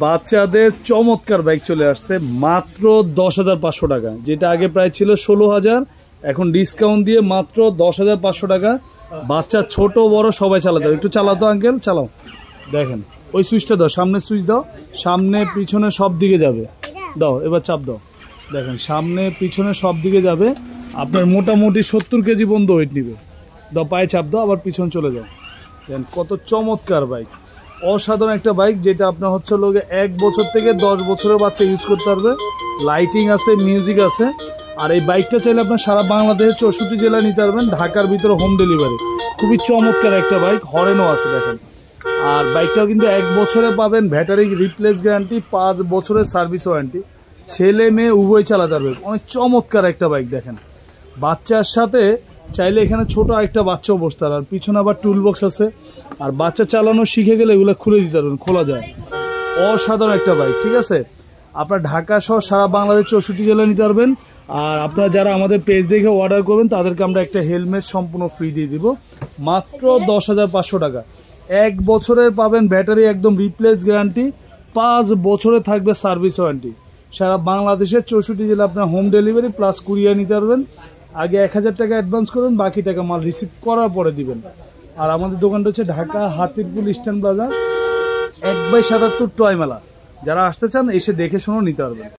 বাচ্চাদের চমৎকার বাইক চলে আসছে মাত্র 10,500 টাকা, যেটা আগে প্রায় ছিল 16,000, এখন ডিসকাউন্ট দিয়ে মাত্র 10,500 টাকা। বাচ্চা ছোট বড় সবাই চালাতে হবে। একটু চালাতো আঙ্কেল, চালাও। দেখেন ওই সুইচটা দাও, সামনে সুইচ দাও, সামনে পিছনে সব দিকে যাবে। দাও এবার চাপ দাও। দেখেন সামনে পিছনে সব দিকে যাবে। আপনার মোটামুটি 70 কেজি পর্যন্ত ওয়েট নিবে। দাও পায়ে চাপ দাও, আবার পিছন চলে যাও। দেখেন কত চমৎকার বাইক, অসাধারণ একটা বাইক, যেটা আপনার হচ্ছে লোকে 1 বছর থেকে 10 বছরের বাচ্চা ইউজ করতে পারবে। লাইটিং আছে, মিউজিক আছে। আর এই বাইকটা চাইলে আপনার সারা বাংলাদেশে 64 জেলায় নিতে পারবেন, ঢাকার ভিতরে হোম ডেলিভারি। খুবই চমৎকার একটা বাইক, হরেনও আছে দেখেন। আর বাইকটাও কিন্তু 1 বছরে পাবেন ব্যাটারি রিপ্লেস গ্যারান্টি, 5 বছরের সার্ভিস ওয়ারেন্টি। ছেলে মেয়ে উভয় চালাতে পারবে। অনেক চমৎকার একটা বাইক দেখেন। বাচ্চার সাথে চাইলে এখানে ছোট একটা বাচ্চাও বসতে পারে। আর পিছনে আবার টুল বক্স আছে। আর বাচ্চা চালানো শিখে গেলে এগুলো খুলে দিতে পারবেন, খোলা যায়। অসাধারণ একটা বাইক, ঠিক আছে। আপনার ঢাকা সহ সারা বাংলাদেশ 64 জেলায় নিতে পারবেন। আর আপনারা যারা আমাদের পেজ দেখে অর্ডার করবেন তাদেরকে আমরা একটা হেলমেট সম্পূর্ণ ফ্রি দিয়ে দিব মাত্র 10,500 টাকা। 1 বছরের পাবেন ব্যাটারি একদম রিপ্লেস গ্যারান্টি, 5 বছরে থাকবে সার্ভিস ওয়ারেন্টি। সারা বাংলাদেশের 64 জেলা আপনার হোম ডেলিভারি প্লাস কুরিয়ার নিতে পারবেন। আগে 1000 টাকা অ্যাডভান্স করবেন, বাকি টাকা মাল রিসিভ করার পরে দিবেন। আর আমাদের দোকানটা হচ্ছে ঢাকা হাতিরপুল ইস্টার্ন বাজার, 1/77 টয় মেলা। যারা আসতে চান এসে দেখে শুনেও নিতে পারবেন।